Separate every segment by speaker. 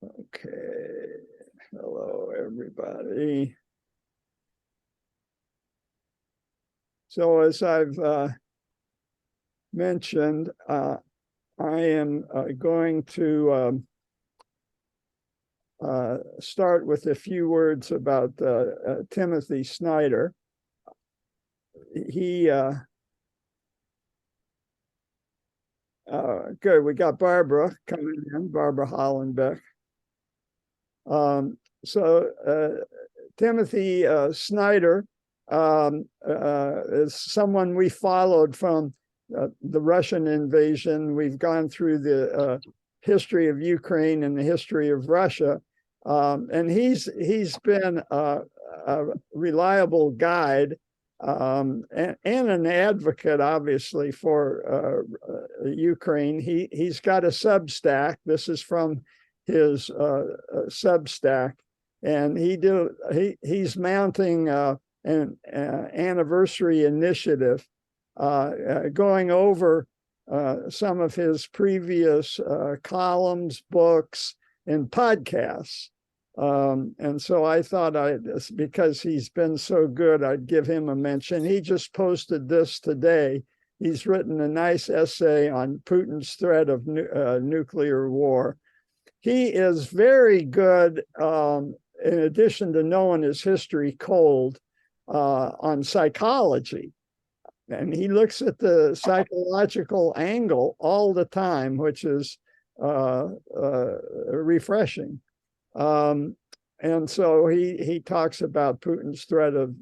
Speaker 1: Okay. Hello, everybody. So as I've mentioned, I am going to start with a few words about Timothy Snyder. He good. We got Barbara coming in, Barbara Hollenbeck. Timothy Snyder is someone we followed from the Russian invasion. We've gone through the history of Ukraine and the history of Russia, and he's been a reliable guide and an advocate, obviously, for Ukraine. He's got a Substack. This is from his Substack, and he's mounting an anniversary initiative, going over some of his previous columns, books, and podcasts. And so I thought because he's been so good, I'd give him a mention. He just posted this today. He's written a nice essay on Putin's threat of nuclear war. He is very good, in addition to knowing his history cold, on psychology. And he looks at the psychological angle all the time, which is refreshing. And so he talks about Putin's threat of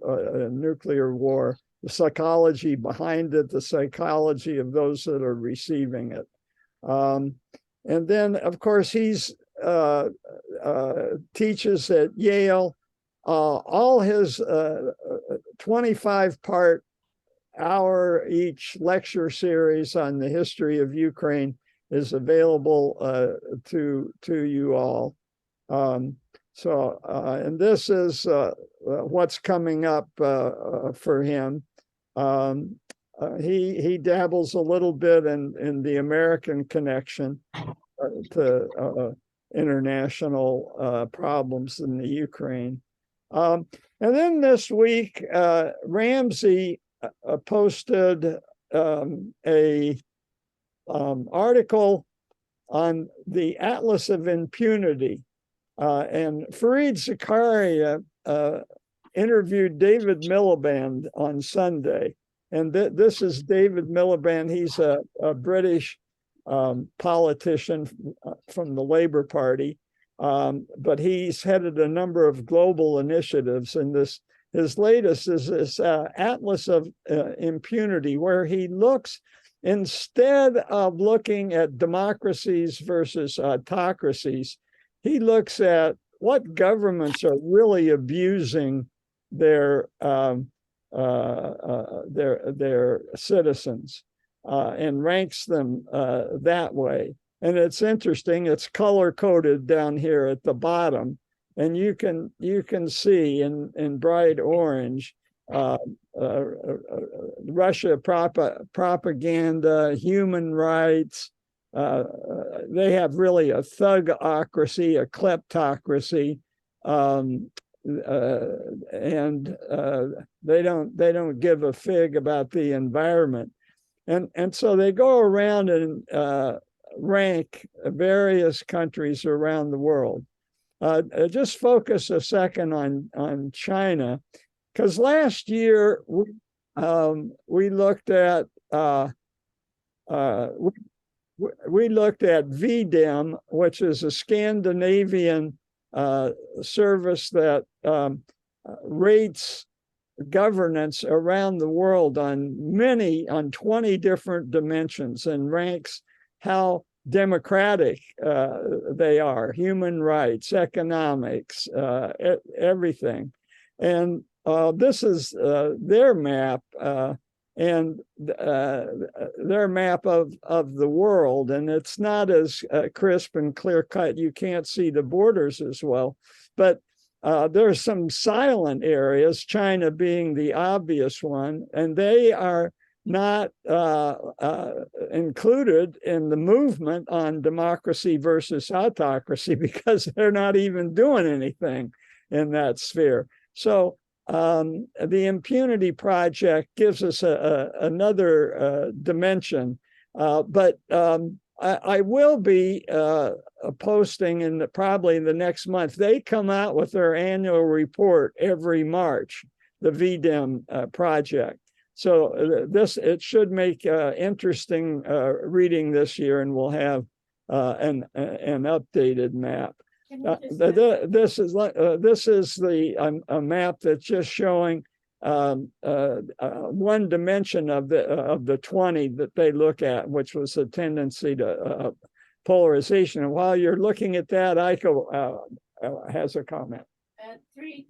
Speaker 1: nuclear war, the psychology behind it, the psychology of those that are receiving it. And then, of course, he's teaches at Yale. All his 25-part hour each lecture series on the history of Ukraine is available to you all. And this is what's coming up for him. He dabbles a little bit in the American connection to international problems in the Ukraine. And then this week, Ramsey posted a article on the Atlas of Impunity. And Fareed Zakaria interviewed David Miliband on Sunday. And this is David Miliband. He's a British politician from the Labour Party, but he's headed a number of global initiatives. And his latest is this Atlas of Impunity, where he looks, instead of looking at democracies versus autocracies, he looks at what governments are really abusing their citizens, and ranks them that way. And it's interesting. It's color coded down here at the bottom, and you can see in bright orange Russia propaganda, human rights. They have really a thugocracy, a kleptocracy, and they don't give a fig about the environment, and so they go around and rank various countries around the world. Just focus a second on China, because last year we looked at VDEM, which is a Scandinavian service that rates governance around the world on 20 different dimensions and ranks how democratic they are, human rights, economics, everything. And this is their map, and their map of the world. And it's not as crisp and clear cut. You can't see the borders as well, but there's some silent areas, China being the obvious one, and they are not included in the movement on democracy versus autocracy because they're not even doing anything in that sphere. So the Impunity Project gives us another dimension, but I will be posting in probably the next month. They come out with their annual report every March, the VDEM project. So it should make interesting reading this year, and we'll have an updated map. This is a map that's just showing one dimension of the 20 that they look at, which was a tendency to polarization. And while you're looking at that, Aiko has a comment.
Speaker 2: Three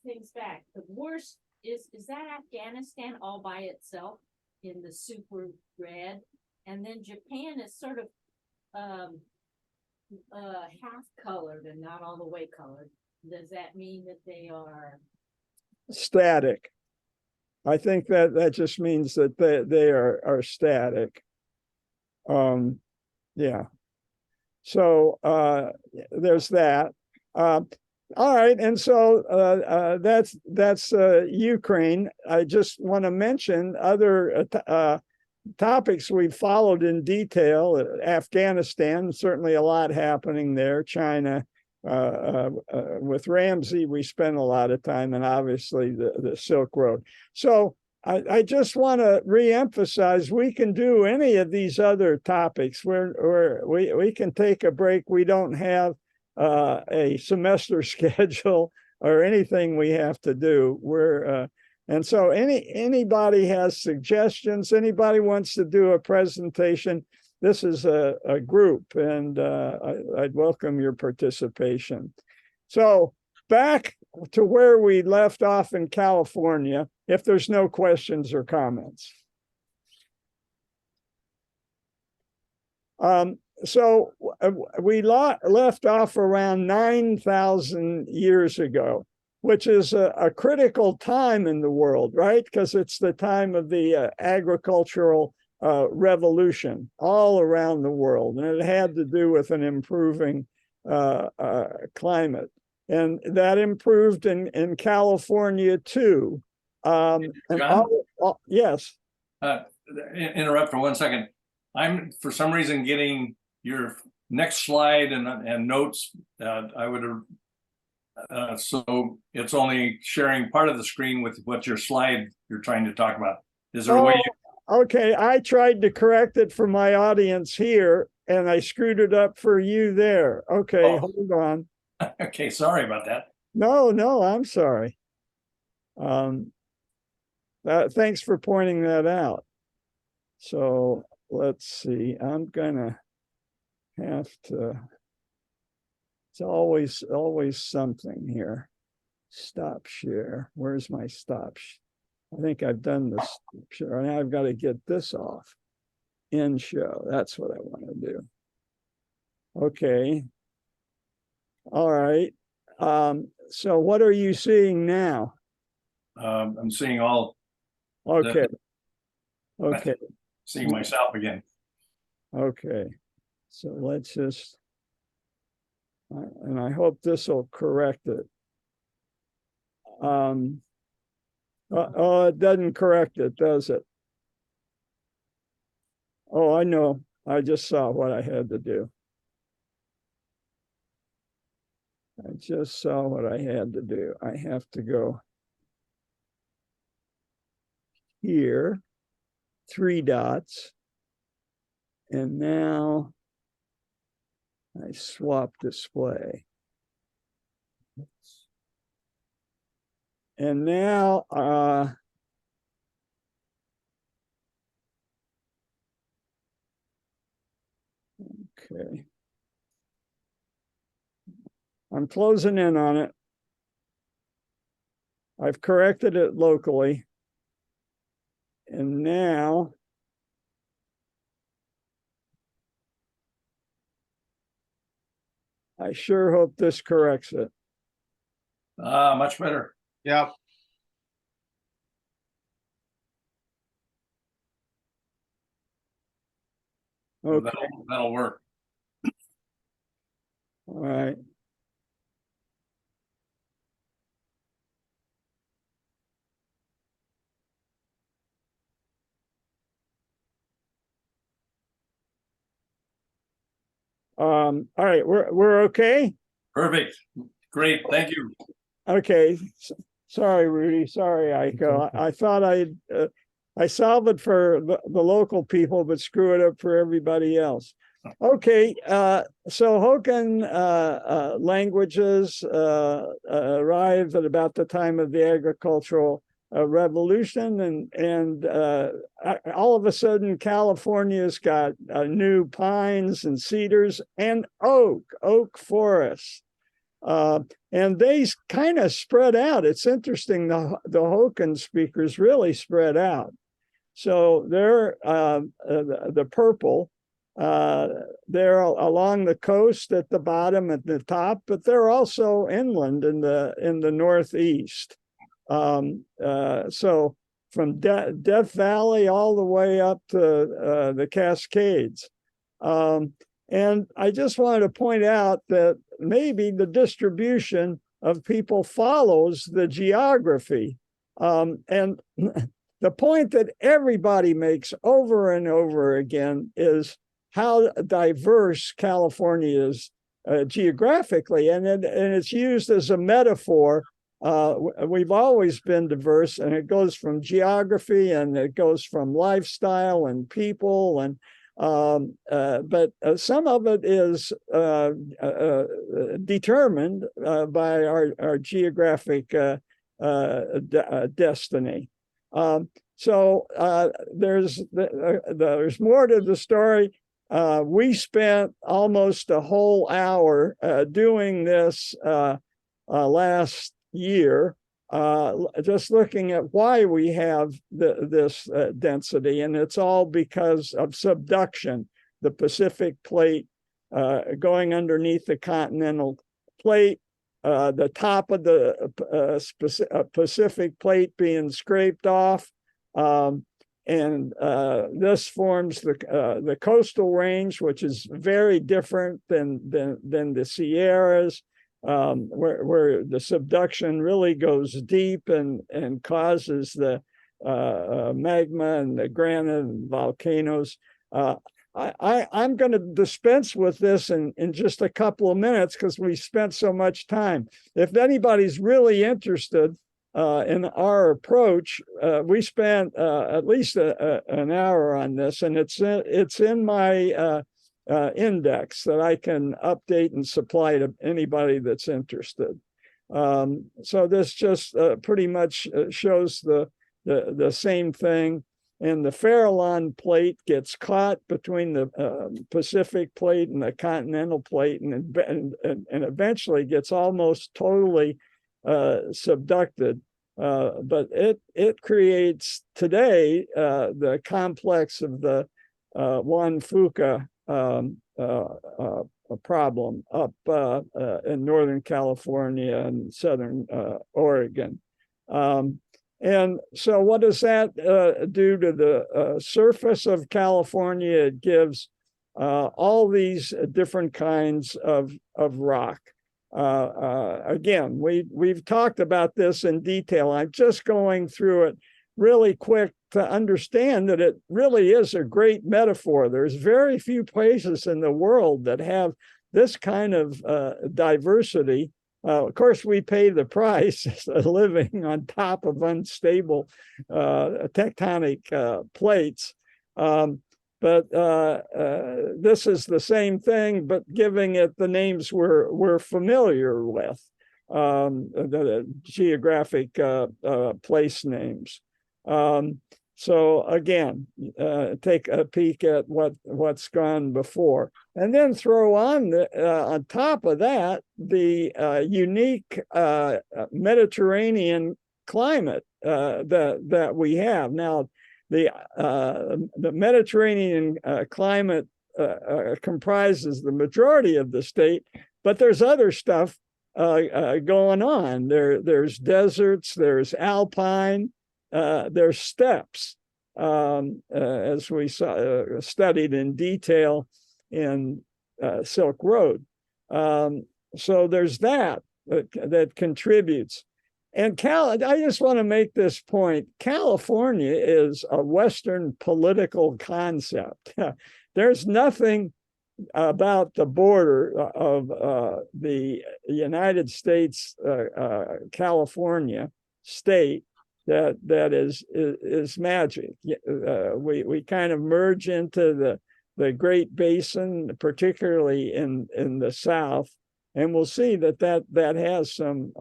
Speaker 2: things back. The worst is that Afghanistan all by itself in the super red, and then Japan is sort of half colored and not all the way colored. Does that mean that they are
Speaker 1: static? I think that just means that they are static. Yeah. So there's that. All right, and so that's Ukraine. I just want to mention other topics we've followed in detail. Afghanistan, certainly a lot happening there. China, with Ramsey, we spent a lot of time, and obviously the Silk Road. So I just want to reemphasize, we can do any of these other topics where we can take a break. We don't have a semester schedule or anything we have to do. And so anybody has suggestions, anybody wants to do a presentation, this is a group, and I'd welcome your participation. So back to where we left off in California, if there's no questions or comments. So we left off around 9,000 years ago, which is a critical time in the world, right? Because it's the time of the agricultural revolution all around the world. And it had to do with an improving climate. And that improved in California too. Yes.
Speaker 3: Interrupt for 1 second. I'm, for some reason, getting your next slide and notes. I would have, so it's only sharing part of the screen with what your slide you're trying to talk about. Is there a way you...
Speaker 1: Okay, I tried to correct it for my audience here, and I screwed it up for you there. Okay, hold on.
Speaker 3: Okay, sorry about that.
Speaker 1: No, I'm sorry. Thanks for pointing that out. So let's see. I'm gonna have to. It's always something here. Stop share. Where's my stop? I think I've done this share. Now I've got to get this off. End show. That's what I want to do. Okay. All right. So what are you seeing now?
Speaker 3: I'm seeing all.
Speaker 1: Okay. Okay.
Speaker 3: Seeing myself again.
Speaker 1: Okay. So let's just, and I hope this will correct it. Oh, it doesn't correct it, does it? Oh, I know. I just saw what I had to do. I just saw what I had to do. I have to go here, 3 dots, and now I swap display. And now okay. I'm closing in on it. I've corrected it locally. And now I sure hope this corrects it.
Speaker 3: Much better.
Speaker 4: Yep.
Speaker 3: So
Speaker 1: Okay.
Speaker 3: that'll work.
Speaker 1: All right. All right, we're okay.
Speaker 3: Perfect. Great. Thank you.
Speaker 1: Okay. Sorry, Rudy. Sorry, Iko. I thought I solved it for the local people, but screw it up for everybody else. Okay, so Hokan languages arrived at about the time of the agricultural revolution, and all of a sudden California's got new pines and cedars and oak forests. And they kind of spread out. It's interesting, the Hokan speakers really spread out. So they're the purple, they're along the coast at the bottom, at the top, but they're also inland in the northeast. So from Death Valley all the way up to the Cascades. And I just wanted to point out that maybe the distribution of people follows the geography. And the point that everybody makes over and over again is how diverse California is geographically. And it's used as a metaphor. We've always been diverse, and it goes from geography, and it goes from lifestyle and people, and but some of it is determined by our geographic destiny. So there's more to the story. We spent almost a whole hour doing this last year, just looking at why we have this density, and it's all because of subduction. The Pacific plate going underneath the continental plate, the top of the Pacific plate being scraped off, and this forms the coastal range, which is very different than the Sierras. Where the subduction really goes deep and causes the magma and the granite and volcanoes. I'm going to dispense with this in just a couple of minutes because we spent so much time. If anybody's really interested in our approach, we spent at least an hour on this, and it's in my index that I can update and supply to anybody that's interested. So this just pretty much shows the same thing. And the Farallon plate gets caught between the Pacific plate and the continental plate, and eventually gets almost totally subducted. But it creates today the complex of the Juan Fuca a problem up in Northern California and Southern Oregon. And so what does that do to the surface of California? It gives all these different kinds of rock. Again, we've talked about this in detail. I'm just going through it really quick to understand that it really is a great metaphor. There's very few places in the world that have this kind of diversity. Of course, we pay the price living on top of unstable tectonic plates. But this is the same thing, but giving it the names we're familiar with, the geographic place names. So again, take a peek at what's gone before, and then throw on on top of that the unique Mediterranean climate that we have now. The Mediterranean climate comprises the majority of the state, but there's other stuff going on. There's deserts, there's alpine. There's steppes. as we saw, studied in detail in Silk Road. So there's that contributes. And I just want to make this point. California is a Western political concept. There's nothing about the border of the United States, California state that is magic. We kind of merge into the Great Basin, particularly in the South, and we'll see that has some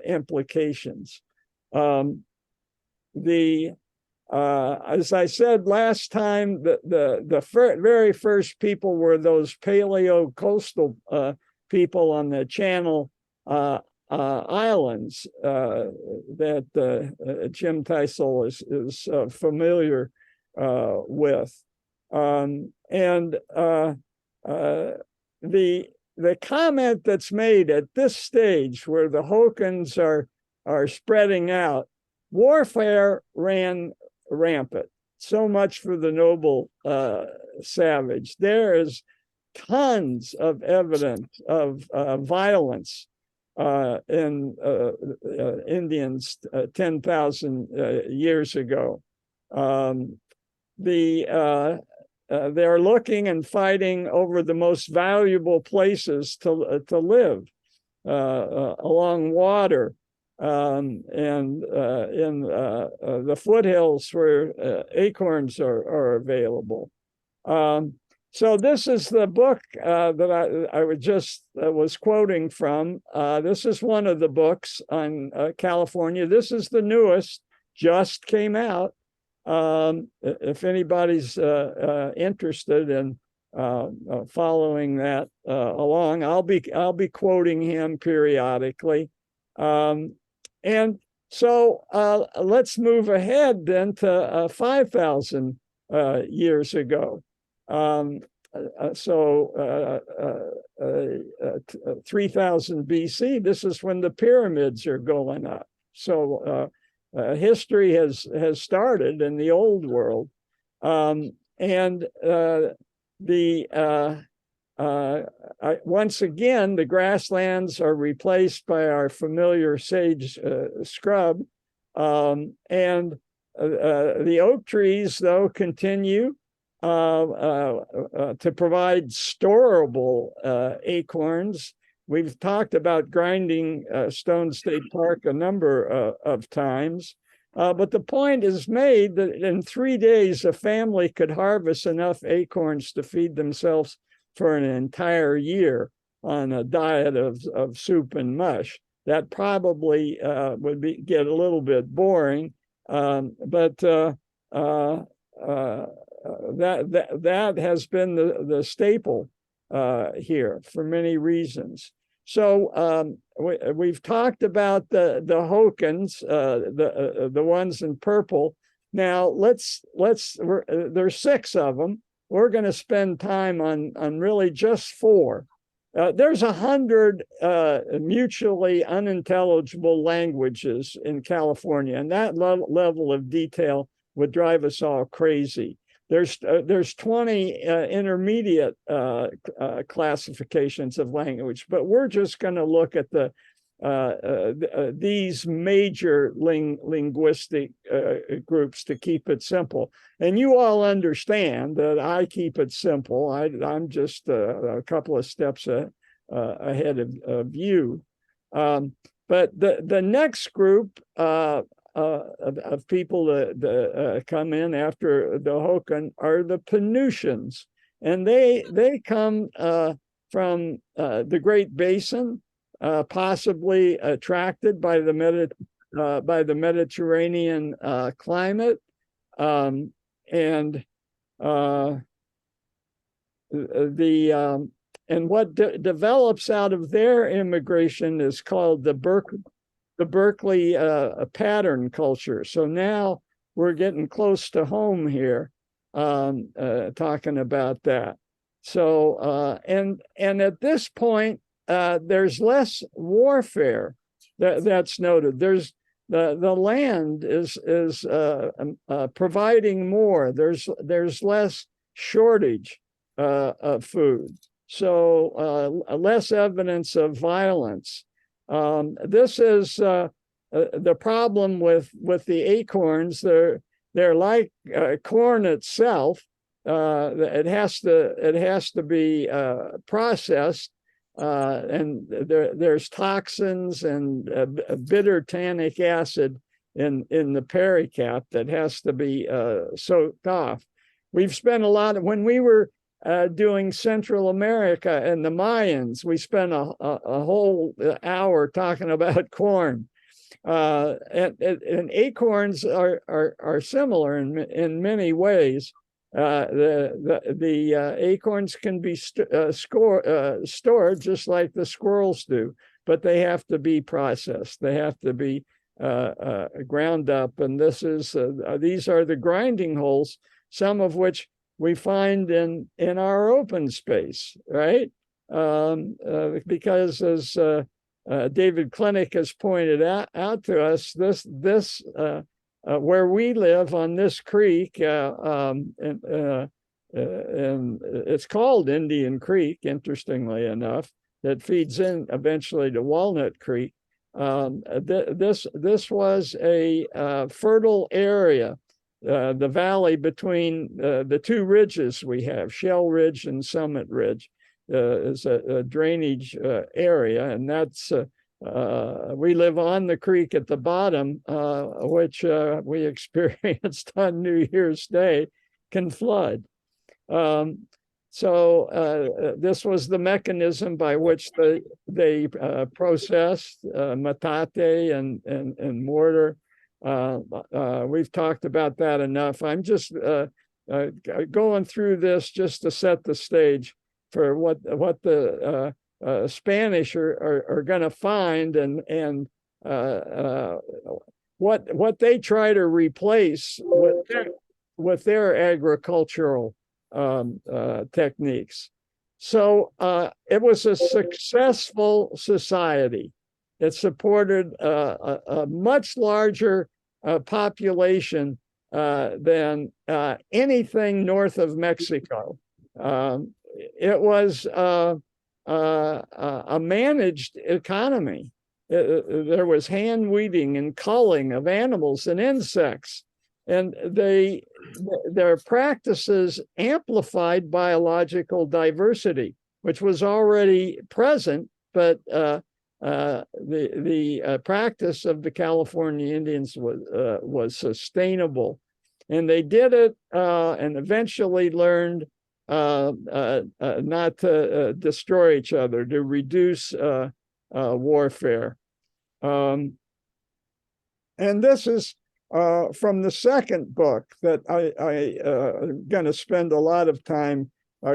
Speaker 1: implications. As I said last time, the very first people were those paleo coastal people on the Channel Islands that Jim Teisel is familiar with. The comment that's made at this stage, where the Hokans are spreading out, warfare ran rampant. So much for the noble savage. There is tons of evidence of violence in Indians 10,000 years ago. They're looking and fighting over the most valuable places to live along water, and in the foothills where acorns are available. So this is the book that I was quoting from. This is one of the books on California. This is the newest, just came out. If anybody's interested in following that along, I'll be quoting him periodically. And so let's move ahead then to 5,000 years ago. 3000 BC, this is when the pyramids are going up. So history has started in the old world. Once again, the grasslands are replaced by our familiar sage scrub. And the oak trees, though, continue to provide storable acorns. We've talked about grinding Stone State Park a number of times, but the point is made that in 3 days, a family could harvest enough acorns to feed themselves for an entire year on a diet of soup and mush. That probably would get a little bit boring, but that has been the staple here for many reasons. So we've talked about the Hokans, the ones in purple. Now there's 6 of them. We're going to spend time on really just 4. There's 100 mutually unintelligible languages in California, and that level of detail would drive us all crazy. There's 20 intermediate classifications of language, but we're just going to look at these major linguistic groups to keep it simple. And you all understand that I keep it simple. I'm just a couple of steps ahead of you. But the next group of people that come in after the Hokan are the Penutians, and they come from the Great Basin, possibly attracted by the Mediterranean climate, and what develops out of their immigration is called the Berkeley pattern culture. So now we're getting close to home here, talking about that. So and at this point, there's less warfare that's noted. the land is providing more. There's less shortage of food, so less evidence of violence. This is the problem with the acorns. They're like corn itself. It has to be processed, and there's toxins and bitter tannic acid in the pericarp that has to be soaked off. We've spent a lot of, when we were doing Central America and the Mayans, we spent a whole hour talking about corn. And acorns are similar in many ways. The acorns can be stored just like the squirrels do, but they have to be processed. They have to be ground up, and these are the grinding holes, some of which we find in our open space, right? Because as David Klinick has pointed out to us, this where we live on this creek, and it's called Indian Creek, interestingly enough, that feeds in eventually to Walnut Creek. This was a fertile area, the valley between the two ridges we have, Shell Ridge and Summit Ridge. Is a drainage area, and that's we live on the creek at the bottom, which we experienced on New Year's Day, can flood. So this was the mechanism by which they processed metate and mortar. We've talked about that enough. I'm just going through this just to set the stage for what the Spanish are going to find, and what they try to replace with their agricultural techniques. So it was a successful society. It supported a much larger population than anything north of Mexico. It was a managed economy. There was hand weeding and culling of animals and insects, and their practices amplified biological diversity, which was already present, but the practice of the California Indians was sustainable, and they did it and eventually learned not to destroy each other, to reduce warfare. And this is from the second book that I'm going to spend a lot of time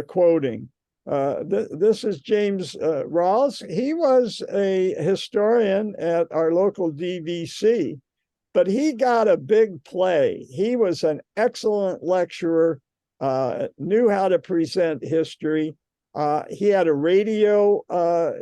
Speaker 1: quoting. This is James Rawls. He was a historian at our local DVC, but he got a big play. He was an excellent lecturer, knew how to present history. He had a radio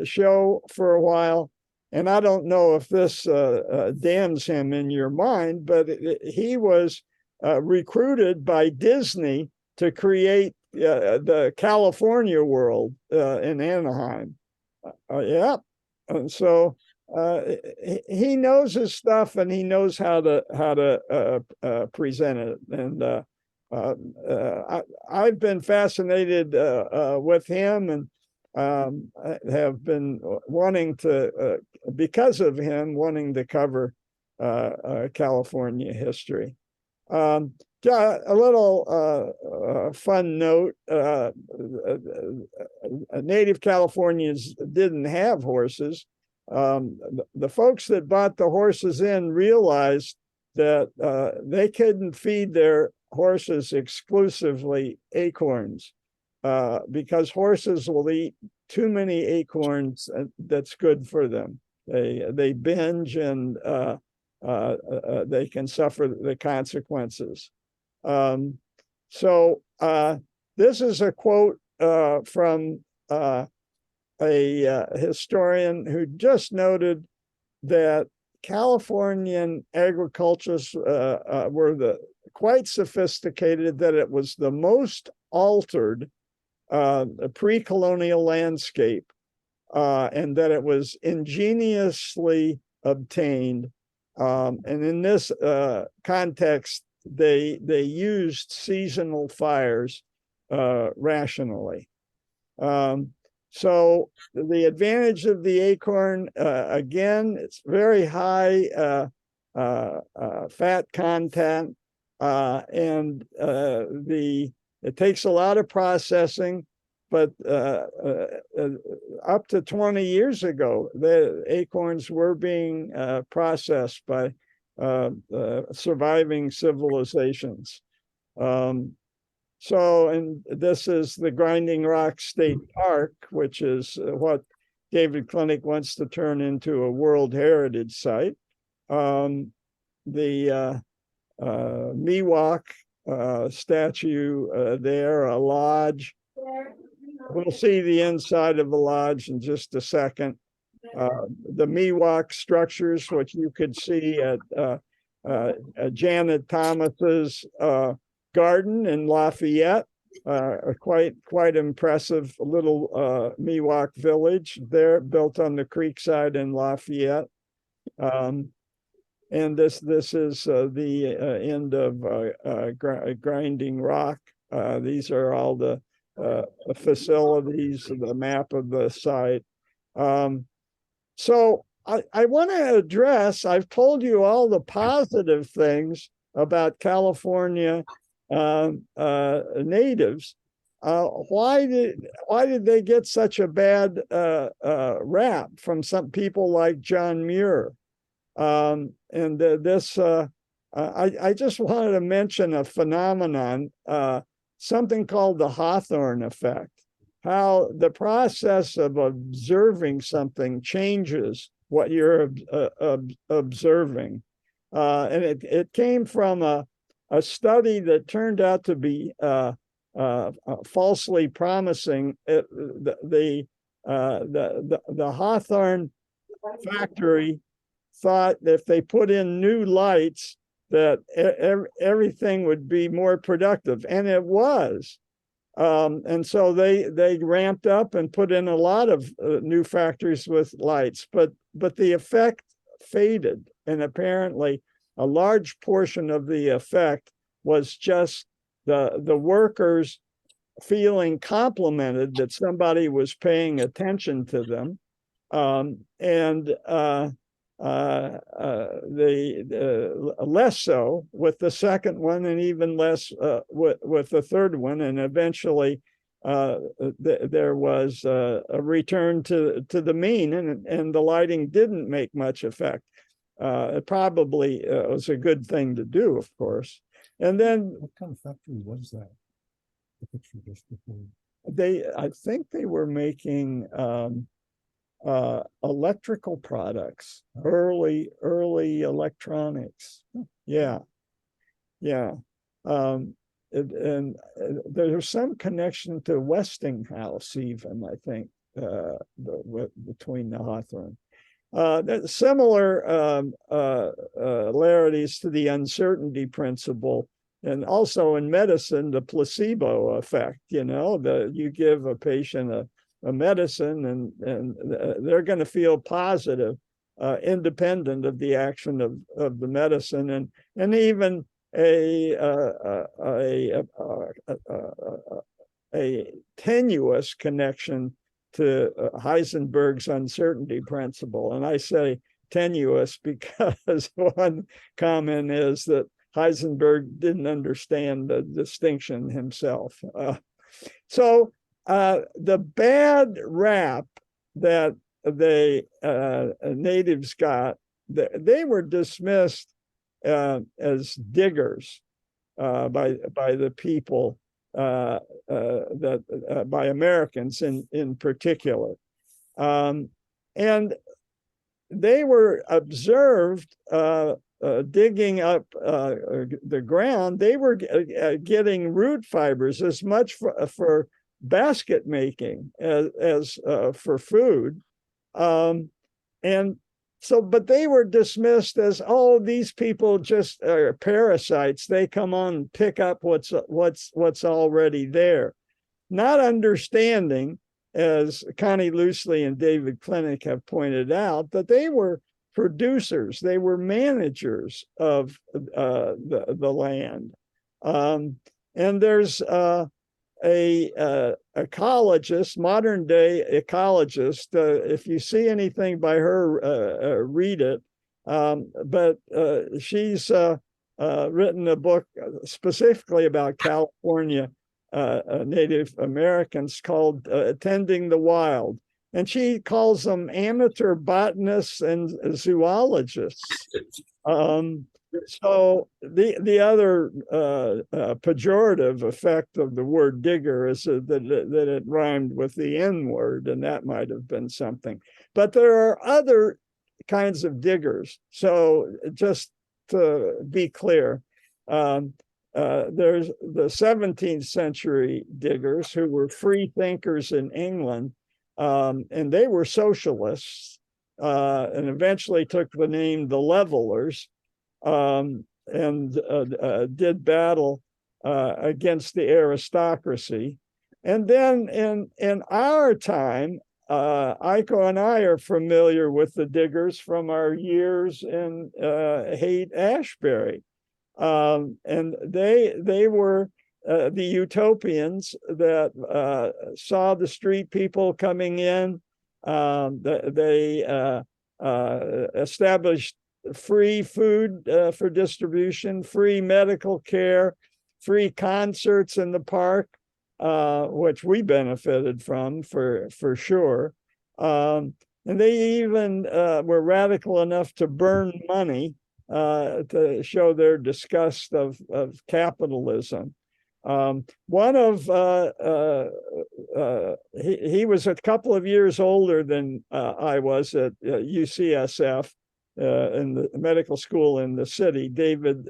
Speaker 1: show for a while, and I don't know if this damns him in your mind, but he was recruited by Disney to create the California world in Anaheim. Yeah, and so he knows his stuff, and he knows how to present it. And I've been fascinated with him, and have been wanting to, because of him, wanting to cover California history. A little fun note, native Californians didn't have horses. The folks that bought the horses in realized that they couldn't feed their horses exclusively acorns, because horses will eat too many acorns that's good for them. They binge, and they can suffer the consequences. So this is a quote from a historian who just noted that Californian agriculturists were quite sophisticated, that it was the most altered pre-colonial landscape, and that it was ingeniously obtained. And in this context, they used seasonal fires rationally. So the advantage of the acorn, again, it's very high fat content, and it takes a lot of processing. But up to 20 years ago, the acorns were being processed by surviving civilizations. And this is the Grinding Rock State Park, which is what David Clinic wants to turn into a World Heritage Site. The Miwok statue there, a lodge. We'll see the inside of the lodge in just a second. The Miwok structures, which you could see at Janet Thomas's garden in Lafayette, a quite impressive little Miwok village there, built on the creek side in Lafayette. And this is the end of Grinding Rock. These are all the facilities, the map of the site. So I want to address, I've told you all the positive things about California natives. Why did they get such a bad rap from some people like John Muir? I just wanted to mention a phenomenon, something called the Hawthorne effect, how the process of observing something changes what you're observing. And it came from a study that turned out to be falsely promising. The Hawthorne factory thought that if they put in new lights, that everything would be more productive, and it was. And so they ramped up and put in a lot of new factories with lights, but the effect faded, and apparently a large portion of the effect was just the workers feeling complimented that somebody was paying attention to them, less so with the second one, and even less with the third one. And eventually there was a return to the mean, and the lighting didn't make much effect. It probably was a good thing to do, of course. And then
Speaker 4: what kind of factory was that? The picture just before.
Speaker 1: I think they were making electrical products, early electronics. Yeah. And there's some connection to Westinghouse, even, I think, between the Hawthorne. Similar similarities to the uncertainty principle, and also in medicine, the placebo effect. You give a patient a medicine, and they're going to feel positive, independent of the action of the medicine, and even a tenuous connection to Heisenberg's uncertainty principle. And I say tenuous because one comment is that Heisenberg didn't understand the distinction himself. So the bad rap that the natives got, they were dismissed as diggers by the people, by Americans in particular, and they were observed digging up the ground. They were getting root fibers as much for basket making as for food, and but they were dismissed as, oh, these people just are parasites. They come on and pick up what's already there. Not understanding, as Connie Loosley and David Klinick have pointed out, that they were producers, they were managers of the land. And there's a ecologist, modern day ecologist. If you see anything by her, read it. But she's written a book specifically about California Native Americans called Tending the Wild. And she calls them amateur botanists and zoologists. So the other pejorative effect of the word digger is that it rhymed with the N word, and that might have been something. But there are other kinds of diggers. So just to be clear, there's the 17th century diggers who were free thinkers in England, and they were socialists, and eventually took the name the Levelers. And did battle against the aristocracy. And then in our time, Iko and I are familiar with the diggers from our years in Haight-Ashbury. And they were the utopians that saw the street people coming in. They established free food for distribution, free medical care, free concerts in the park, which we benefited from for sure. And they even were radical enough to burn money to show their disgust of capitalism. One of he was a couple of years older than I was at UCSF. In the medical school in the city, David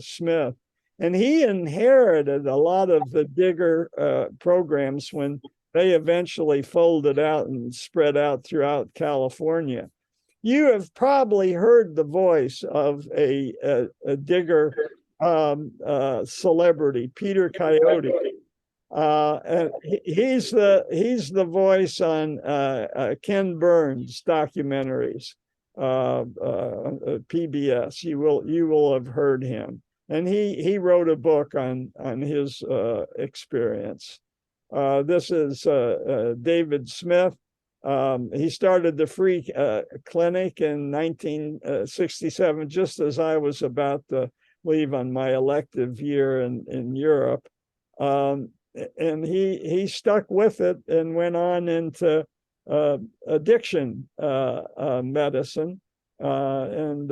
Speaker 1: Smith. And he inherited a lot of the digger programs when they eventually folded out and spread out throughout California. You have probably heard the voice of a digger celebrity, Peter Coyote. And he's the voice on Ken Burns documentaries. PBS. You will have heard him, and he wrote a book on his experience. This is David Smith. He started the free clinic in 1967, just as I was about to leave on my elective year in Europe, and he stuck with it and went on into addiction medicine, and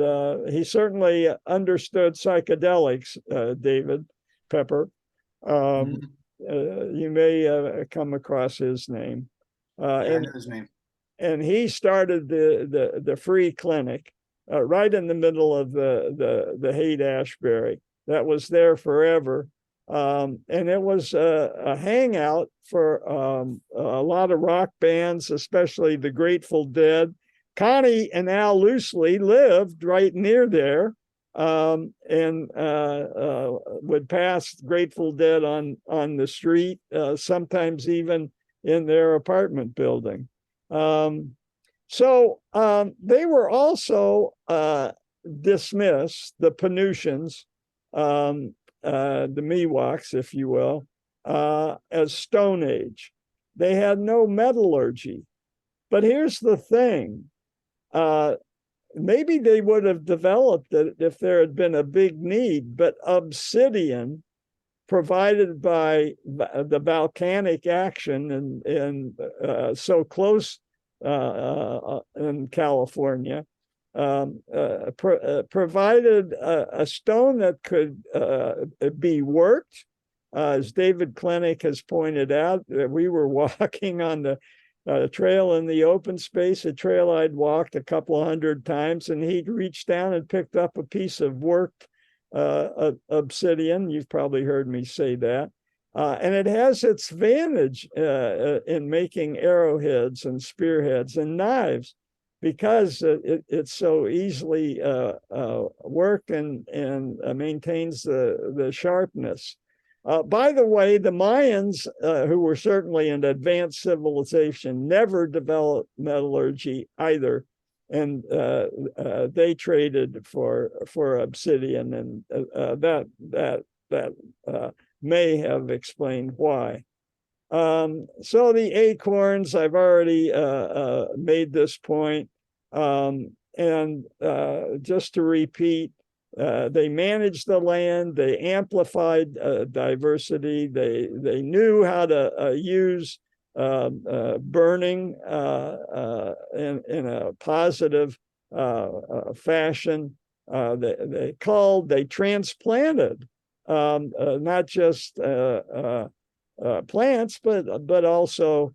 Speaker 1: he certainly understood psychedelics. David Pepper, you may come across his name.
Speaker 5: I know his name.
Speaker 1: And he started the free clinic right in the middle of the Haight-Ashbury. That was there forever. And it was a hangout for a lot of rock bands, especially the Grateful Dead. Connie and Al Loosley lived right near there, and would pass Grateful Dead on the street, sometimes even in their apartment building. So they were also dismissed, the Penutians, the Miwoks, if you will, as Stone Age. They had no metallurgy. But here's the thing. Maybe they would have developed it if there had been a big need, but obsidian provided by the volcanic action and so close in California, provided a stone that could be worked. As David Klinick has pointed out, we were walking on the trail in the open space, a trail I'd walked a couple 100 times, and he'd reached down and picked up a piece of worked obsidian. You've probably heard me say that. And it has its advantage in making arrowheads and spearheads and knives. because it's so easily worked and maintains the sharpness. By the way, the Mayans, who were certainly an advanced civilization, never developed metallurgy either, and they traded for obsidian, and that may have explained why. So the acorns, I've already made this point, and just to repeat, they managed the land, they amplified diversity, they knew how to use burning in a positive fashion. They transplanted not just plants, but also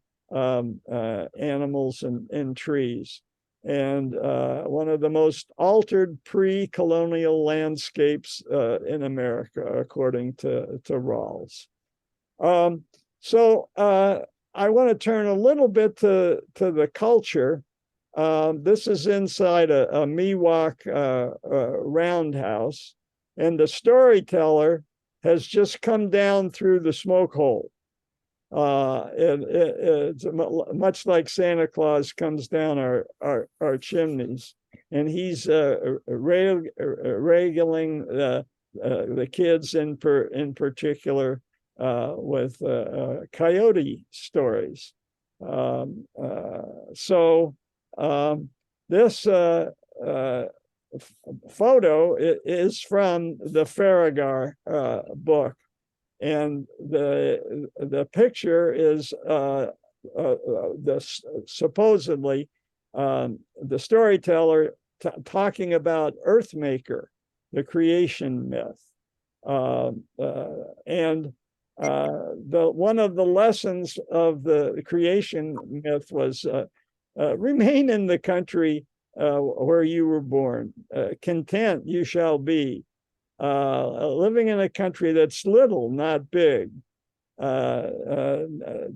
Speaker 1: animals and trees. And one of the most altered pre-colonial landscapes in America, according to Rawls. So I want to turn a little bit to the culture. This is inside a Miwok roundhouse, and the storyteller has just come down through the smoke hole. It's much like Santa Claus comes down our chimneys, and he's regaling the kids in particular with coyote stories. So this photo is from the Farragar book. And the picture is supposedly the storyteller talking about Earthmaker, the creation myth, and one of the lessons of the creation myth was remain in the country where you were born. Content you shall be. Living in a country that's little, not big.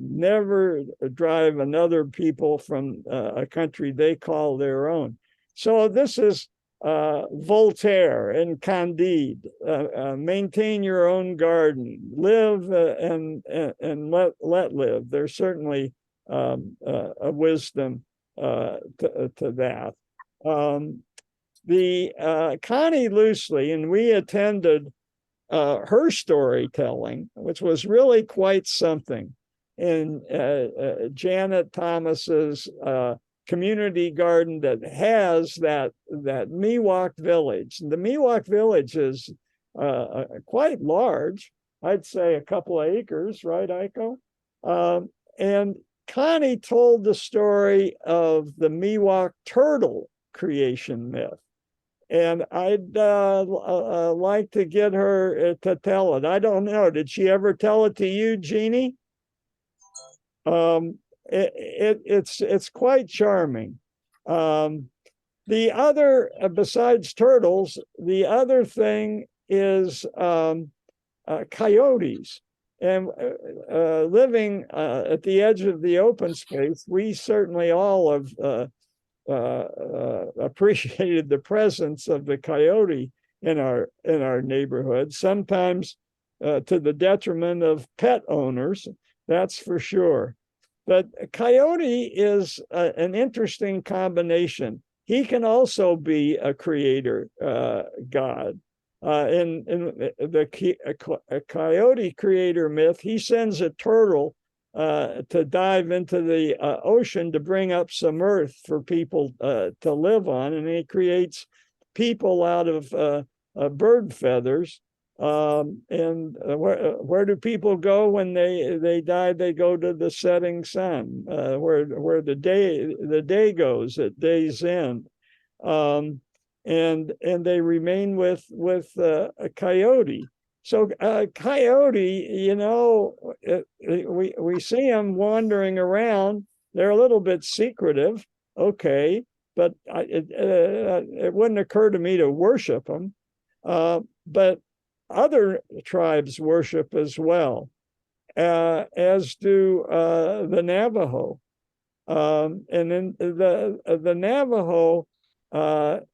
Speaker 1: Never drive another people from a country they call their own. So this is Voltaire and Candide. Maintain your own garden. Live and let live. There's certainly a wisdom to that. Connie Loosely, and we attended her storytelling, which was really quite something, in Janet Thomas's community garden that has that Miwok village. The Miwok village is quite large. I'd say a couple of acres, right, Aiko? And Connie told the story of the Miwok turtle creation myth. And I'd like to get her to tell it. I don't know. Did she ever tell it to you, Jeannie? It's quite charming. The other, besides turtles, the other thing is coyotes. And living at the edge of the open space, we certainly all have appreciated the presence of the coyote in our neighborhood, sometimes to the detriment of pet owners, that's for sure. But a coyote is an interesting combination. He can also be a creator god. In the coyote creator myth, he sends a turtle to dive into the ocean to bring up some earth for people to live on, and he creates people out of bird feathers. And where do people go when they die? They go to the setting sun, where the day goes at day's end, and they remain with a coyote. So coyote, you know, we see them wandering around. They're a little bit secretive, okay, but it wouldn't occur to me to worship them. But other tribes worship as well, as do the Navajo. And then the Navajo,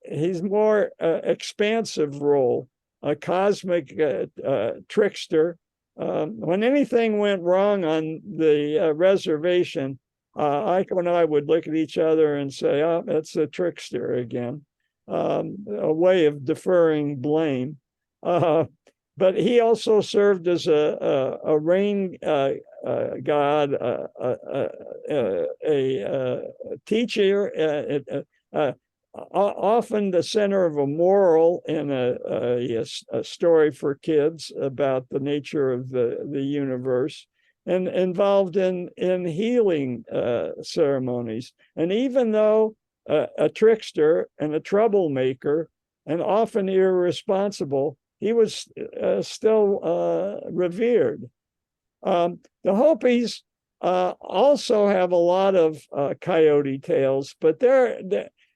Speaker 1: he's more expansive role, a cosmic trickster. When anything went wrong on the reservation, Iko and I would look at each other and say, "Oh, that's a trickster again," a way of deferring blame. But he also served as a rain god, a teacher, often the center of a moral in a story for kids about the nature of the universe, and involved in healing ceremonies. And even though a trickster and a troublemaker and often irresponsible, he was still revered. The Hopis also have a lot of coyote tales, but they're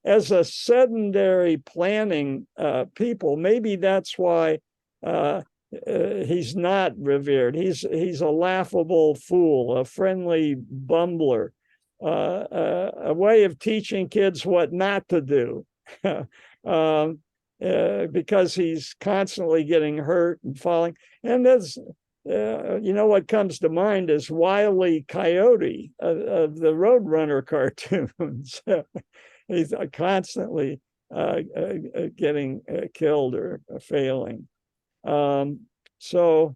Speaker 1: as a sedentary planning people. Maybe that's why he's not revered. He's a laughable fool, a friendly bumbler, a way of teaching kids what not to do. Because he's constantly getting hurt and falling. And that's, what comes to mind is Wile E. Coyote of the Roadrunner cartoons. He's constantly getting killed or failing. So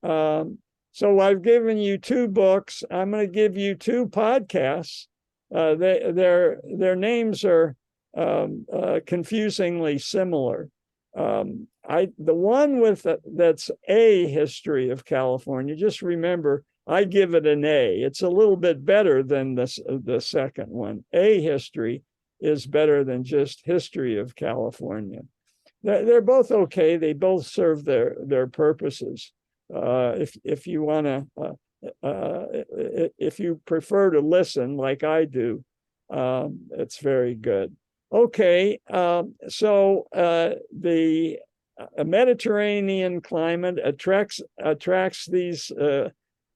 Speaker 1: I've given you 2 books. I'm going to give you 2 podcasts. Their names are confusingly similar. The one with that's A History of California, just remember, I give it an A. It's a little bit better than the second one. A History is better than just History of California. They're both okay. They both serve their purposes. If you want to, if you prefer to listen like I do, it's very good. Okay, so the Mediterranean climate attracts these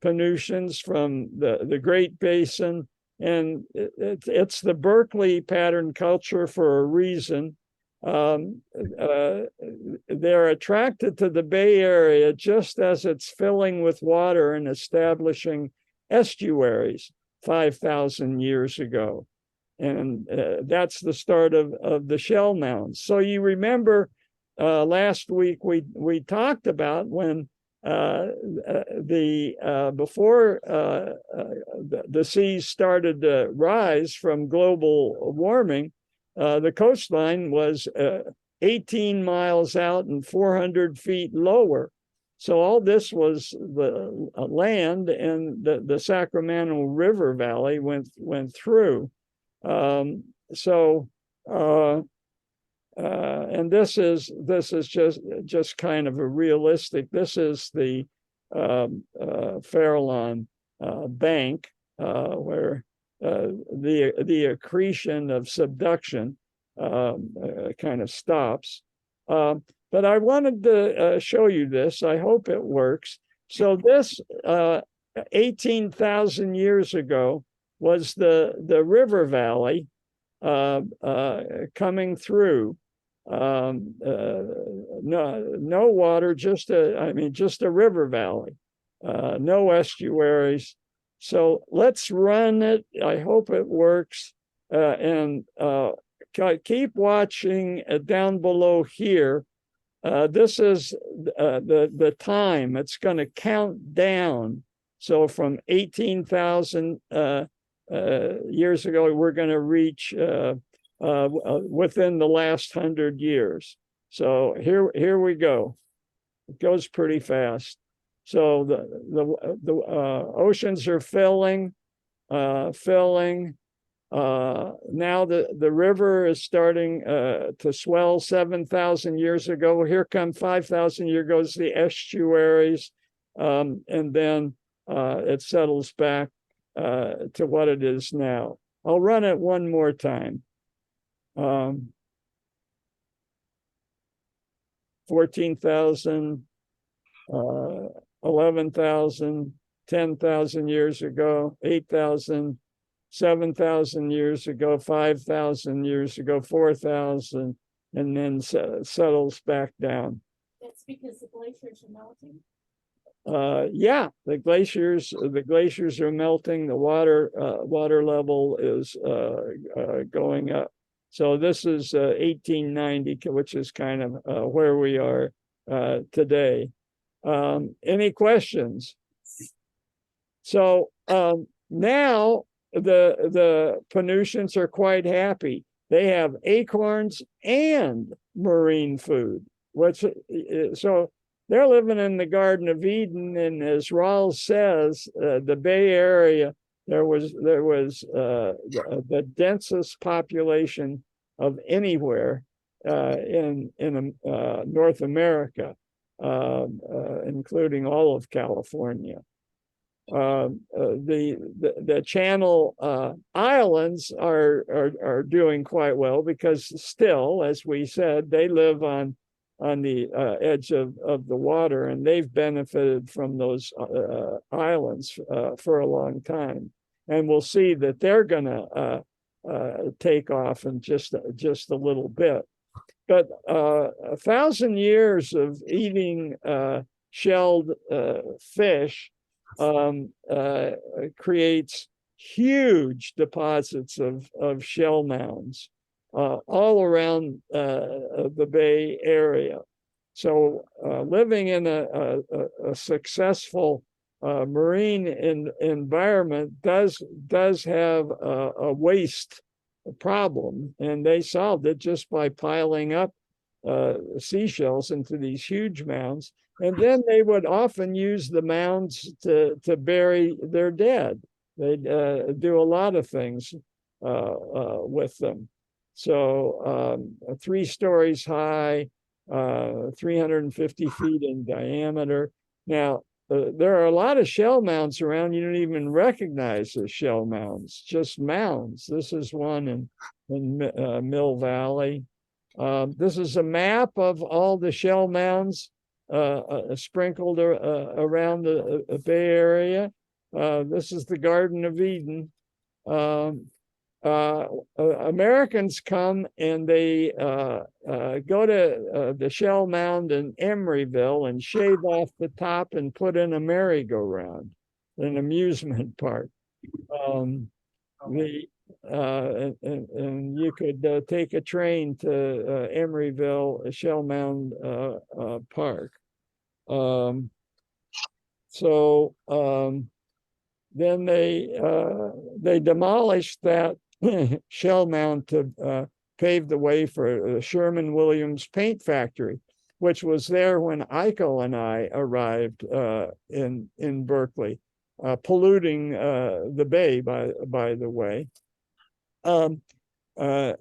Speaker 1: Penutians from the Great Basin, and it's the Berkeley pattern culture for a reason. They're attracted to the Bay Area just as it's filling with water and establishing estuaries 5,000 years ago. And that's the start of the shell mounds. So you remember last week we talked about when before the seas started to rise from global warming, the coastline was 18 miles out and 400 feet lower. So all this was the land, and the Sacramento River Valley went through. And this is just kind of a realistic. This is the Farallon bank where the accretion of subduction kind of stops. But I wanted to show you this. I hope it works. So this 18,000 years ago was the river valley coming through. No water, just a river valley, no estuaries. So let's run it. I hope it works, and keep watching down below here. This is the time. It's going to count down. So from 18,000 years ago, we're going to reach within the last 100 years. So here we go. It goes pretty fast. So the oceans are filling. Now the river is starting to swell 7,000 years ago. Here come 5,000 years goes the estuaries, and then it settles back to what it is now. I'll run it one more time. 14,000, 11,000, 10,000 years ago, 8,000, 7,000 years ago, 5,000 years ago, 4,000, and then settles back down.
Speaker 2: That's because the glaciers are melting.
Speaker 1: Yeah, the glaciers are melting. The water level is going up. So this is 1890, which is kind of where we are today. Any questions? So now the Penutians are quite happy. They have acorns and marine food. So they're living in the Garden of Eden, and as Rawls says, the Bay Area, there was the densest population of anywhere in North America, including all of California. The Channel Islands are doing quite well because still, as we said, they live on the edge of the water, and they've benefited from those islands for a long time. And we'll see that they're going to take off in just a little bit. But 1,000 years of eating shelled fish creates huge deposits of shell mounds all around the Bay Area. So living in a successful marine environment does have a waste problem, and they solved it just by piling up seashells into these huge mounds. And then they would often use the mounds to bury their dead. They'd do a lot of things with them. So 3 stories high, 350 feet in diameter. Now, there are a lot of shell mounds around. You don't even recognize as shell mounds, just mounds. This is one in Mill Valley. This is a map of all the shell mounds sprinkled around the Bay Area. This is the Garden of Eden. Americans come and they go to the shell mound in Emeryville and shave off the top and put in a merry-go-round, an amusement park. And you could take a train to Emeryville Shell Mound Park. Then they demolished that shell mound to pave the way for the Sherman-Williams paint factory, which was there when Eichel and I arrived in Berkeley, polluting the bay, by the way.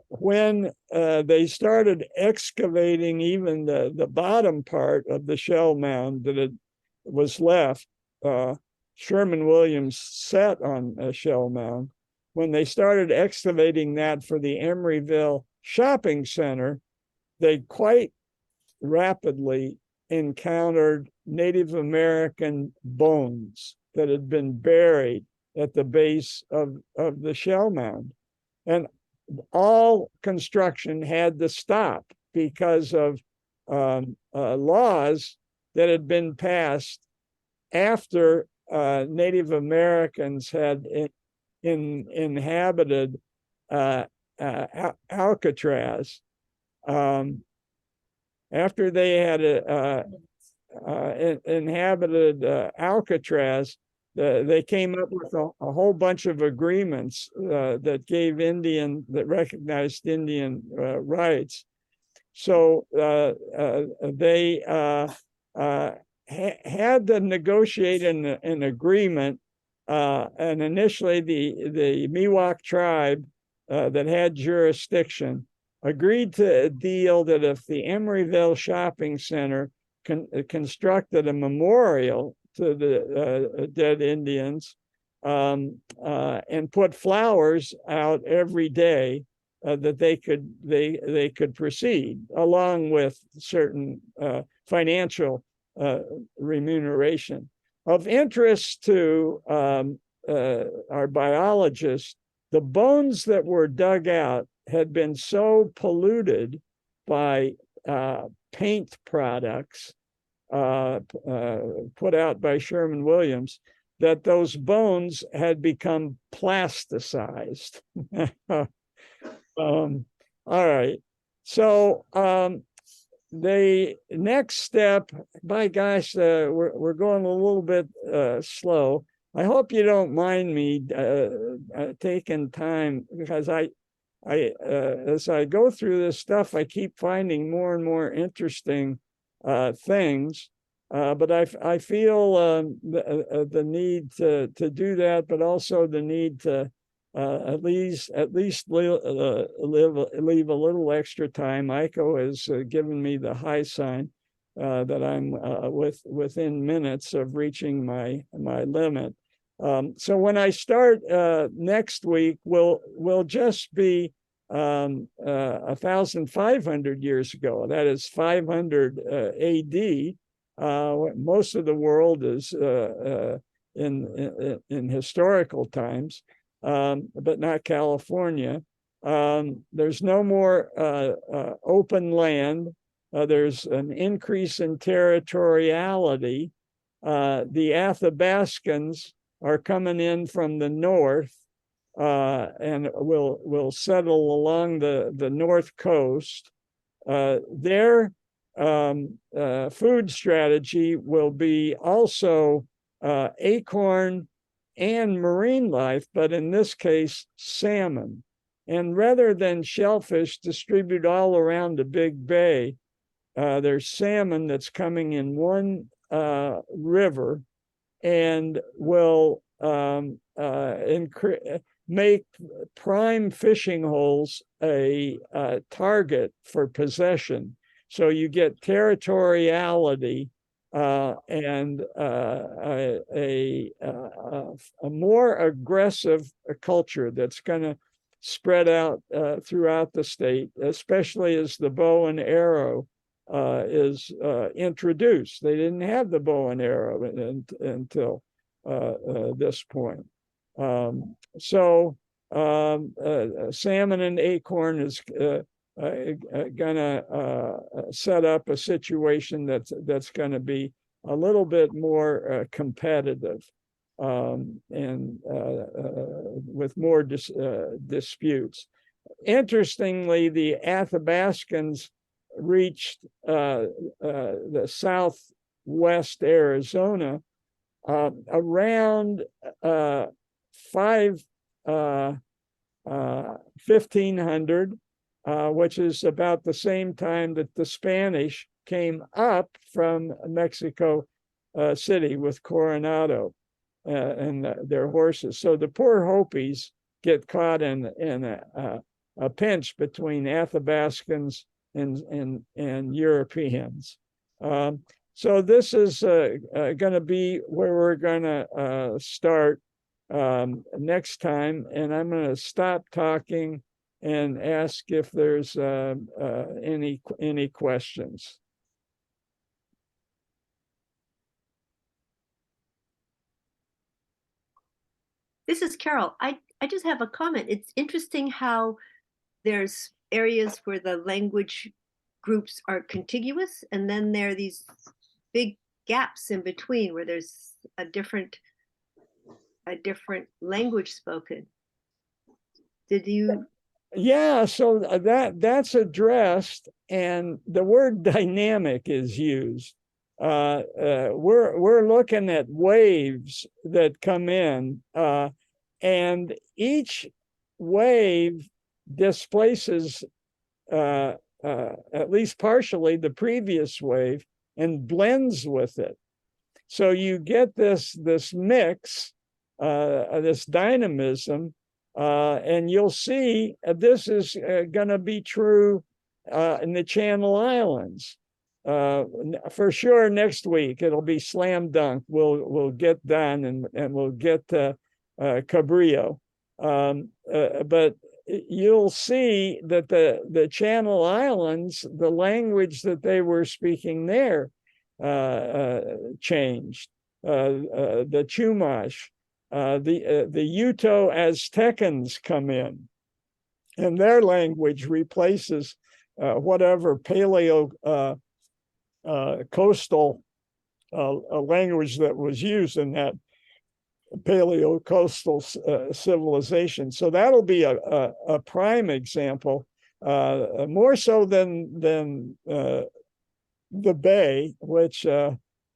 Speaker 1: When they started excavating even the bottom part of the shell mound that was left, Sherman-Williams sat on a shell mound. When they started excavating that for the Emeryville shopping center, they quite rapidly encountered Native American bones that had been buried at the base of the shell mound. And all construction had to stop because of laws that had been passed after Native Americans had inhabited Alcatraz. After they had inhabited Alcatraz, they came up with a whole bunch of agreements that recognized Indian rights. So they had to negotiate an agreement, and initially the Miwok tribe that had jurisdiction agreed to a deal that if the Emeryville shopping center constructed a memorial to the dead Indians and put flowers out every day, that they could proceed, along with certain financial remuneration. Of interest to our biologists the bones that were dug out had been so polluted by paint products put out by Sherman-Williams that those bones had become plasticized. All right. So the next step, by gosh, we're going a little bit slow. I hope you don't mind me taking time, because as I go through this stuff, I keep finding more and more interesting things. But I feel the need to do that, but also the need to at least leave a little extra time. Aiko has given me the high sign that I'm within minutes of reaching my limit. So when I start next week, we'll just be 1,500 years ago. That is 500 AD. Most of the world is in historical times, but not California. There's no more open land. There's an increase in territoriality. The Athabascans are coming in from the north and will settle along the north coast. Their food strategy will be also acorn and marine life, but in this case, salmon. And rather than shellfish distributed all around the big bay, there's salmon that's coming in one river and will make prime fishing holes a target for possession. So you get territoriality and a more aggressive culture that's going to spread out throughout the state, especially as the bow and arrow is introduced. They didn't have the bow and arrow until this point. So salmon and acorn is gonna set up a situation that's going to be a little bit more competitive and with more disputes. Interestingly, the Athabascans reached the southwest Arizona around 1500, which is about the same time that the Spanish came up from Mexico City with Coronado and their horses. So the poor Hopis get caught in a pinch between Athabascans and Europeans. So this is going to be where we're going to start next time, and I'm going to stop talking and ask if there's any questions.
Speaker 6: This is Carol. I just have a comment. It's interesting how there's areas where the language groups are contiguous, and then there are these big gaps in between where there's a different language spoken. Did you?
Speaker 1: Yeah, so that's addressed, and the word dynamic is used. We're looking at waves that come in, and each wave displaces at least partially the previous wave and blends with it. So you get this mix, this dynamism, and you'll see this is going to be true in the Channel Islands. For sure next week it'll be slam dunk. We'll get done and we'll get Cabrillo. But you'll see that the Channel Islands, the language that they were speaking there changed. The Chumash the Uto-Aztecans come in, and their language replaces whatever paleo coastal language that was used in that paleo coastal civilization. So that'll be a prime example, more so than the Bay, which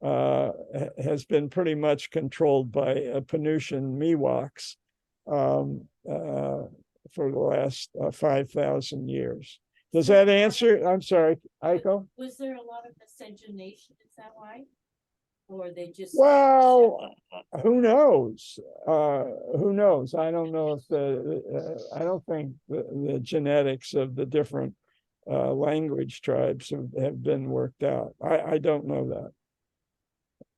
Speaker 1: has been pretty much controlled by Penutian Miwoks for the last 5,000 years. Does that answer? I'm sorry, Aiko?
Speaker 2: Was there a lot of miscegenation? Is that why? Or they just?
Speaker 1: Well, who knows? Who knows? I don't know if I don't think the genetics of the different language tribes have been worked out. I don't know that.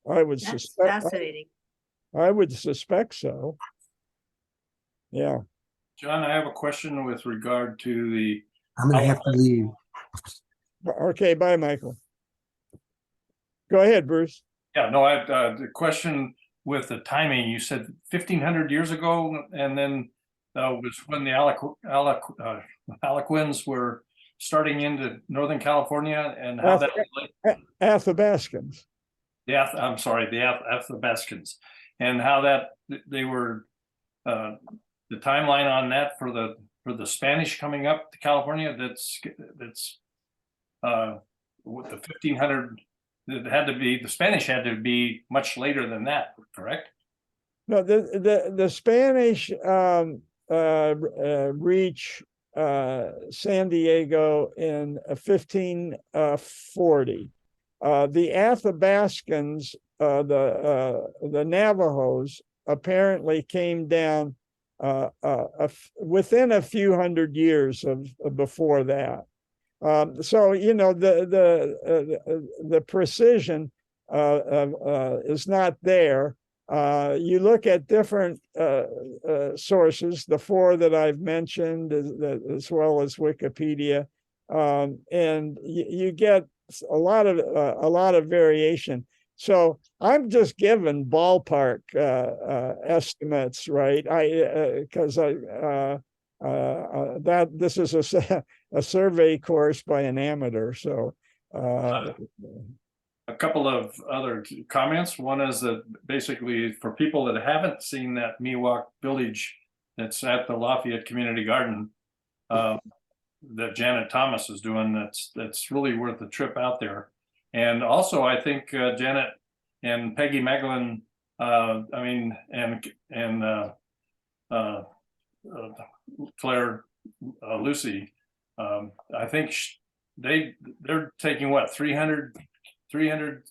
Speaker 1: I would
Speaker 6: That's
Speaker 1: suspect.
Speaker 6: fascinating.
Speaker 1: I would suspect so. Yeah.
Speaker 3: John, I have a question with regard to the.
Speaker 5: I'm gonna have to leave.
Speaker 1: Okay. Bye, Michael. Go ahead, Bruce.
Speaker 3: Yeah, no, the question with the timing, you said 1,500 years ago, and then was when the Algonquins were starting into Northern California, and how that.
Speaker 1: Athabascans.
Speaker 3: I'm sorry, the Athabascans, and how that they were the timeline on that for the Spanish coming up to California. That's with the 1,500. It had to be, the Spanish had to be much later than that, correct?
Speaker 1: No, the Spanish reach San Diego in 1540. The Athabascans, the Navajos, apparently came down within a few hundred years of before that. So you know the precision is not there. You look at different sources, the four that I've mentioned, as well as Wikipedia, and you get a lot of variation. So I'm just giving ballpark estimates, right? Because that this is a survey course by an amateur. So
Speaker 3: a couple of other comments. One is that basically for people that haven't seen that Miwok village that's at the Lafayette Community Garden that Janet Thomas is doing, that's really worth the trip out there. And also I think Janet and Peggy Maglin, Claire Lucy, I think they're taking what 300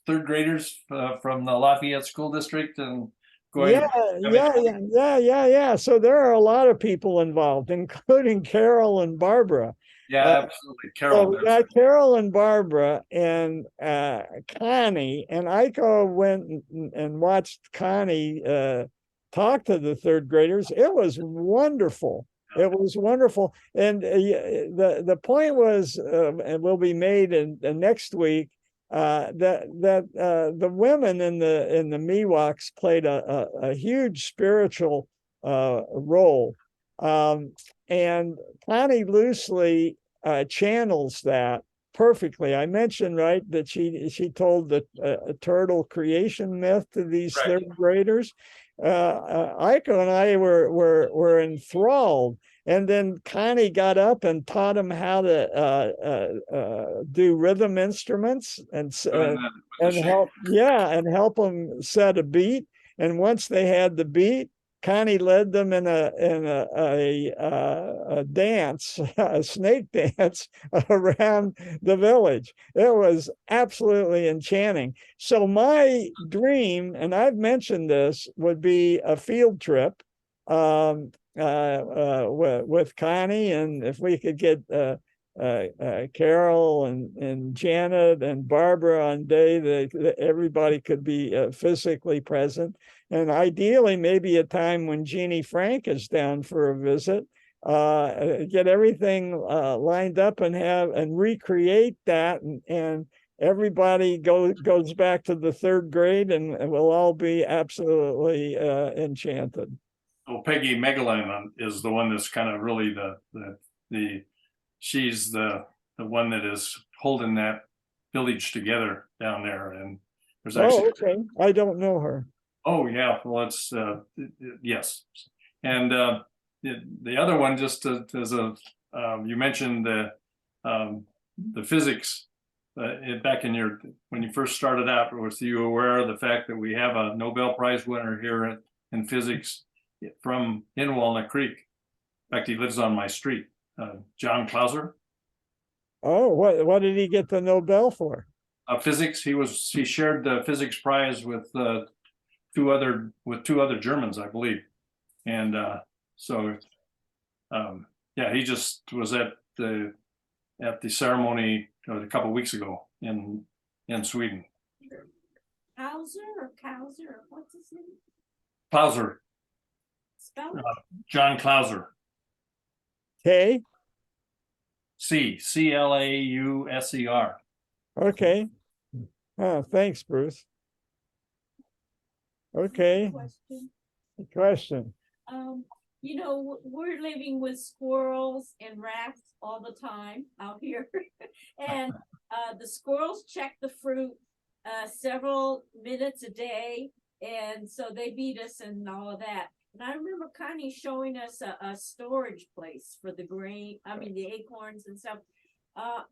Speaker 3: third graders from the Lafayette School District and going.
Speaker 1: Yeah. So there are a lot of people involved, including Carol and Barbara.
Speaker 3: Yeah, absolutely. Carol.
Speaker 1: So we got Carol and Barbara and Connie, and Aiko went and watched Connie talk to the third graders. It was wonderful. It was wonderful. And the point was, and will be made in next week, that the women in the Miwoks played a huge spiritual role. And Connie loosely channels that perfectly. I mentioned, right, that she told the turtle creation myth to these third graders. Aiko and I were enthralled, and then Connie got up and taught them how to do rhythm instruments and help them set a beat. And once they had the beat, Connie led them in a dance, a snake dance around the village. It was absolutely enchanting. So my dream, and I've mentioned this, would be a field trip with Connie, and if we could get Carol and Janet and Barbara on day that everybody could be physically present. And ideally, maybe a time when Jeannie Frank is down for a visit, get everything lined up and recreate that and everybody goes back to the third grade and we'll all be absolutely enchanted.
Speaker 3: Well, Peggy Megalyn is the one that's kind of really she's the one that is holding that village together down there. And there's actually,
Speaker 1: okay. I don't know her.
Speaker 3: oh yeah, well it's yes. And the other one, just as a you mentioned the physics back in when you first started out. Was you aware of the fact that we have a Nobel Prize winner here in physics in Walnut Creek? In fact, he lives on my street. John Clauser.
Speaker 1: Oh, what did he get the Nobel for?
Speaker 3: Physics. He shared the physics prize with two other Germans, I believe. And yeah, he just was at the ceremony a couple of weeks ago in Sweden.
Speaker 2: Kauser, what's his name?
Speaker 3: Clauser.
Speaker 2: Spell it.
Speaker 3: John Clauser.
Speaker 1: K.
Speaker 3: Clauser.
Speaker 1: Okay. Thanks, Bruce. Okay. Question.
Speaker 2: You know, we're living with squirrels and rats all the time out here. And the squirrels check the fruit several minutes a day. And so they beat us and all of that. And I remember Connie showing us a storage place for the grain, the acorns and stuff. How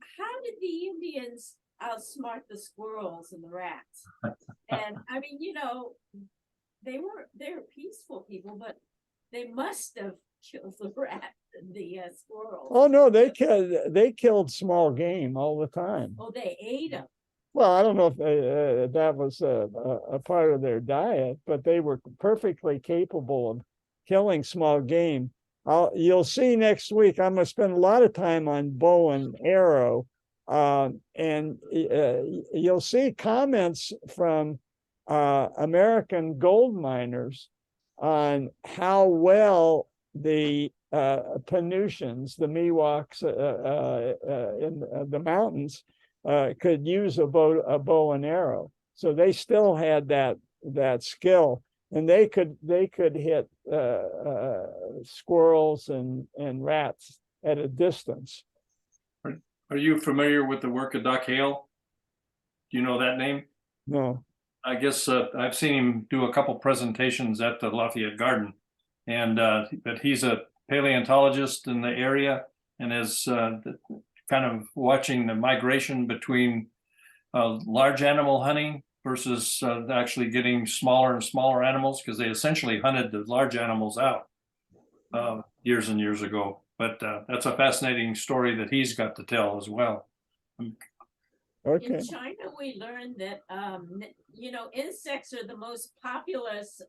Speaker 2: did the Indians outsmart the squirrels and the rats? And they're peaceful people, but they must have killed the rat and the squirrels.
Speaker 1: Oh no, they killed small game all the time.
Speaker 2: Oh, they ate them.
Speaker 1: Well, I don't know if that was a part of their diet, but they were perfectly capable of killing small game. You'll see next week, I'm going to spend a lot of time on bow and arrow, and you'll see comments from American gold miners on how well the Penutians, the Miwoks in the mountains, could use a bow and arrow. So they still had that skill, and they could hit squirrels and rats at a distance.
Speaker 3: Are you familiar with the work of Doc Hale? Do you know that name?
Speaker 1: No.
Speaker 3: I guess I've seen him do a couple presentations at the Lafayette Garden, and but he's a paleontologist in the area and is kind of watching the migration between large animal hunting versus actually getting smaller and smaller animals, because they essentially hunted the large animals out years and years ago. But that's a fascinating story that he's got to tell as well.
Speaker 1: Okay.
Speaker 2: In China, we learned that insects are the most populous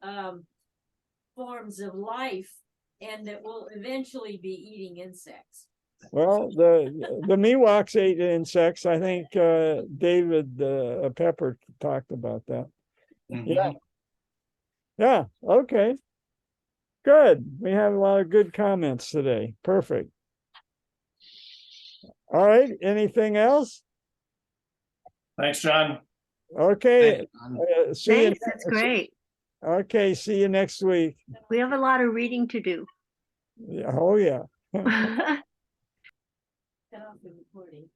Speaker 2: forms of life, and that we'll eventually be eating insects.
Speaker 1: Well, the Miwoks ate insects. I think David Pepper talked about that.
Speaker 3: Mm-hmm.
Speaker 1: Yeah. Okay. Good. We have a lot of good comments today. Perfect. All right. Anything else?
Speaker 3: Thanks, John.
Speaker 1: Okay. See you.
Speaker 6: Thanks, it's great.
Speaker 1: Okay. See you next week.
Speaker 6: We have a lot of reading to do.
Speaker 1: Yeah, oh, yeah.
Speaker 2: Cut off the recording.